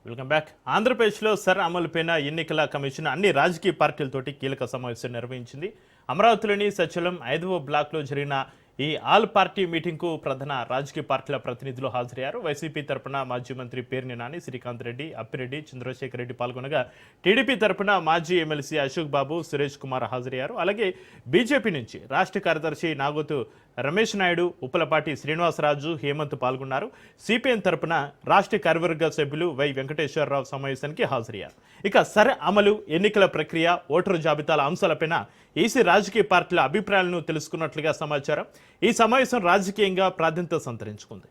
Welcome back. ఆంధ్రప్రదేశ్లో sir అమలుపైన ఎన్నికల commission అన్ని రాజకీయ పార్టీలతోటి కీలక సమావేశం నిర్వహించింది. అమరావతిలోని సచివాలయం 5వ బ్లాక్లో జరిగిన ఈ ఆల్ పార్టీ మీటింగ్కు ప్రధాన రాజకీయ పార్టీల ప్రతినిధులు హాజరయ్యారు. వైసీపీ తరపున మాజీ మంత్రి పేర్ని నాని, శ్రీకాంత్ రెడ్డి, అప్పిరెడ్డి, చంద్రశేఖర్ రెడ్డి పాల్గొనగా టీడీపీ తరపున మాజీ ఎమ్మెల్సీ అశోక్ బాబు, సురేష్ కుమార్ హాజరయ్యారు. అలాగే బీజేపీ నుంచి రాష్ట్ర కార్యదర్శి నాగోతు రమేష్ నాయుడు, ఉప్పలపాటి శ్రీనివాసరాజు, హేమంత్ పాల్గొన్నారు. సిపిఎం తరపున రాష్ట్ర కార్యవర్గ సభ్యులు వై వెంకటేశ్వరరావు సమావేశానికి హాజరయ్యారు. ఇక సర్ అమలు, ఎన్నికల ప్రక్రియ, ఓటరు జాబితాల అంశాలపైన ఈసీ రాజకీయ పార్టీల అభిప్రాయాలను తెలుసుకున్నట్లుగా సమాచారం. ఈ సమావేశం రాజకీయంగా ప్రాధాన్యత సంతరించుకుంది.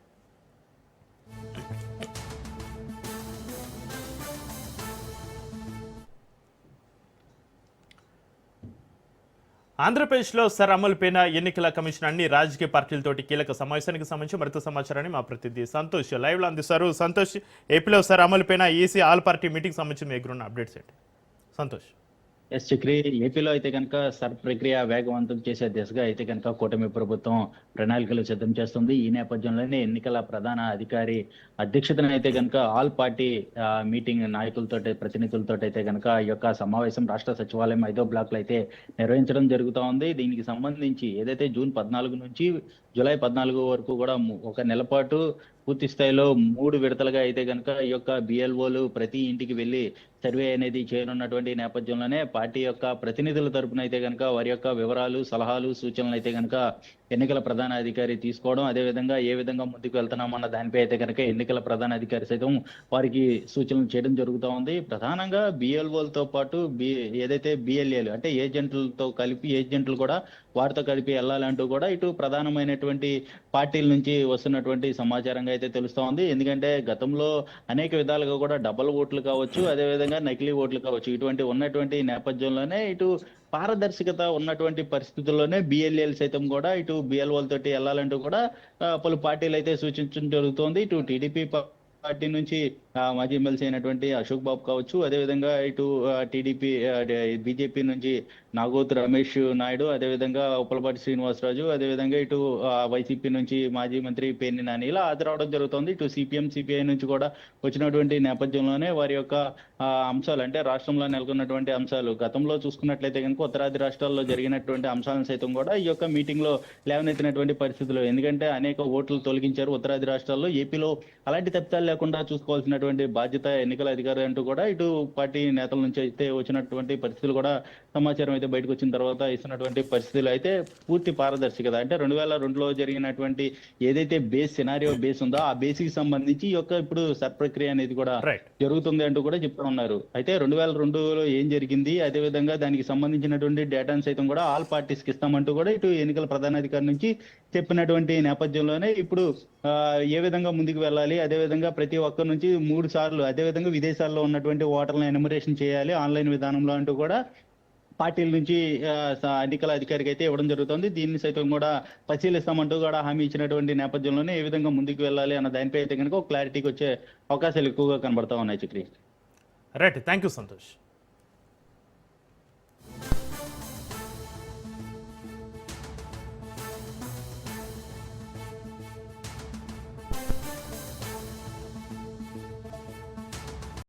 ఆంధ్రప్రదేశ్లో సర్ అమలుపైన ఎన్నికల కమిషన్ అన్ని రాజకీయ పార్టీలతోటి కీలక సమావేశానికి సంబంధించి మరింత సమాచారాన్ని మా ప్రతినిధి సంతోష్ లైవ్లో అందిస్తారు. సంతోష్, ఏపీలో సర్ అమలుపైన ఈసీ ఆల్ పార్టీ మీటింగ్ సంబంధించి మీ దగ్గర ఉన్న అప్డేట్స్ ఏంటి? సంతోష్. ఎస్ చక్రి, ఏపీలో అయితే కనుక సర్ ప్రక్రియ వేగవంతం చేసే దిశగా అయితే కనుక కూటమి ప్రభుత్వం ప్రణాళికలు సిద్ధం చేస్తుంది. ఈ నేపథ్యంలోనే ఎన్నికల ప్రధాన అధికారి అధ్యక్షతన అయితే కనుక ఆల్ పార్టీ మీటింగ్ నాయకులతో ప్రతినిధులతో అయితే కనుక ఈ యొక్క సమావేశం రాష్ట్ర సచివాలయం 5వ బ్లాక్ లో అయితే నిర్వహించడం జరుగుతూ ఉంది. దీనికి సంబంధించి ఏదైతే జూన్ 14 నుంచి జూలై 14 వరకు కూడా ఒక నెల పాటు పూర్తి స్థాయిలో 3 విడతలుగా అయితే కనుక ఈ యొక్క బిఎల్ఓలు ప్రతి ఇంటికి వెళ్ళి సర్వే అనేది చేయనున్నటువంటి నేపథ్యంలోనే పార్టీ యొక్క ప్రతినిధుల తరపున అయితే కనుక వారి యొక్క వివరాలు, సలహాలు, సూచనలు అయితే కనుక ఎన్నికల ప్రధాన అధికారి తీసుకోవడం, అదేవిధంగా ఏ విధంగా ముందుకు వెళ్తున్నామన్న దానిపై అయితే కనుక ఎన్నికల ప్రధాన అధికారి సైతం వారికి సూచనలు చేయడం జరుగుతూ ఉంది. ప్రధానంగా బిఎల్ఓలతో పాటు ఏదైతే బిఎల్ఏలు అంటే ఏజెంట్లతో కలిపి ఏజెంట్లు కూడా వారితో కలిపి వెళ్ళాలంటూ కూడా ఇటు ప్రధానమైనటువంటి పార్టీల నుంచి వస్తున్నటువంటి సమాచారంగా అయితే తెలుస్తూ ఉంది. ఎందుకంటే గతంలో అనేక విధాలుగా కూడా డబల్ ఓట్లు కావచ్చు, అదేవిధంగా నకిలీ ఓట్లు కావచ్చు, ఇటువంటి ఉన్నటువంటి నేపథ్యంలోనే ఇటు పారదర్శకత ఉన్నటువంటి పరిస్థితుల్లోనే బిఎల్ఏలు సైతం కూడా ఇటు బిఎల్ఓలతోటి వెళ్ళాలంటూ కూడా పలు పార్టీలు అయితే సూచించడం జరుగుతోంది. ఇటు టీడీపీ పార్టీ నుంచి మాజీ ఎమ్మెల్సీ అయినటువంటి అశోక్ బాబు కావచ్చు, అదేవిధంగా ఇటు టీడీపీ బీజేపీ నుంచి నాగోతు రమేష్ నాయుడు, అదేవిధంగా ఉప్పలపాటి శ్రీనివాసరాజు, అదేవిధంగా ఇటు వైసీపీ నుంచి మాజీ మంత్రి పేర్ని నాని ఇలా హాజరవడం జరుగుతుంది. ఇటు సిపిఎం సిపిఐ నుంచి కూడా వచ్చినటువంటి నేపథ్యంలోనే వారి యొక్క అంశాలు అంటే రాష్ట్రంలో నెలకొన్నటువంటి అంశాలు గతంలో చూసుకున్నట్లయితే కనుక ఉత్తరాది రాష్ట్రాల్లో జరిగినటువంటి అంశాలను సైతం కూడా ఈ యొక్క మీటింగ్ లో లేవనెత్తినటువంటి పరిస్థితులు. ఎందుకంటే అనేక ఓట్లు తొలగించారు ఉత్తరాది రాష్ట్రాల్లో, ఏపీలో అలాంటి తప్పిదాలు లేకుండా చూసుకోవాల్సినటువంటి బాధ్యత ఎన్నికల అధికారి అంటూ కూడా ఇటు పార్టీ నేతల నుంచి అయితే వచ్చినటువంటి పరిస్థితులు కూడా సమాచారం అయితే బయటకు వచ్చిన తర్వాత ఇస్తున్నటువంటి పరిస్థితులు అయితే పూర్తి పారదర్శకత అంటే 2002లో జరిగినటువంటి ఏదైతే సినారియో బేస్ ఉందో ఆ బేసిక్ సంబంధించి ఈ యొక్క ఇప్పుడు సర్ ప్రక్రియ అనేది కూడా జరుగుతుంది అంటూ కూడా చెప్తా ఉన్నారు. అయితే 2002లో ఏం జరిగింది, అదే విధంగా దానికి సంబంధించినటువంటి డేటాను సైతం కూడా ఆల్ పార్టీస్ కి ఇస్తామంటూ కూడా ఇటు ఎన్నికల ప్రధానాధికారి నుంచి చెప్పినటువంటి నేపథ్యంలోనే ఇప్పుడు ఏ విధంగా ముందుకు వెళ్ళాలి, అదేవిధంగా ప్రతి ఒక్కరి నుంచి 3 సార్లు అదేవిధంగా విదేశాల్లో ఉన్నటువంటి ఓటర్లను ఎన్యుమరేషన్ చేయాలి ఆన్లైన్ విధానంలో అంటూ కూడా పార్టీల నుంచి ఎన్నికల అధికారికి అయితే ఇవ్వడం జరుగుతుంది. దీన్ని సైతం కూడా పరిశీలిస్తామంటూ కూడా హామీ ఇచ్చినటువంటి నేపథ్యంలోనే ఏ విధంగా ముందుకు వెళ్ళాలి అన్న దానిపై అయితే కనుక ఒక క్లారిటీకి వచ్చే అవకాశాలు ఎక్కువగా కనబడతా ఉన్నాయి. Chakri. Right, thank you Santosh.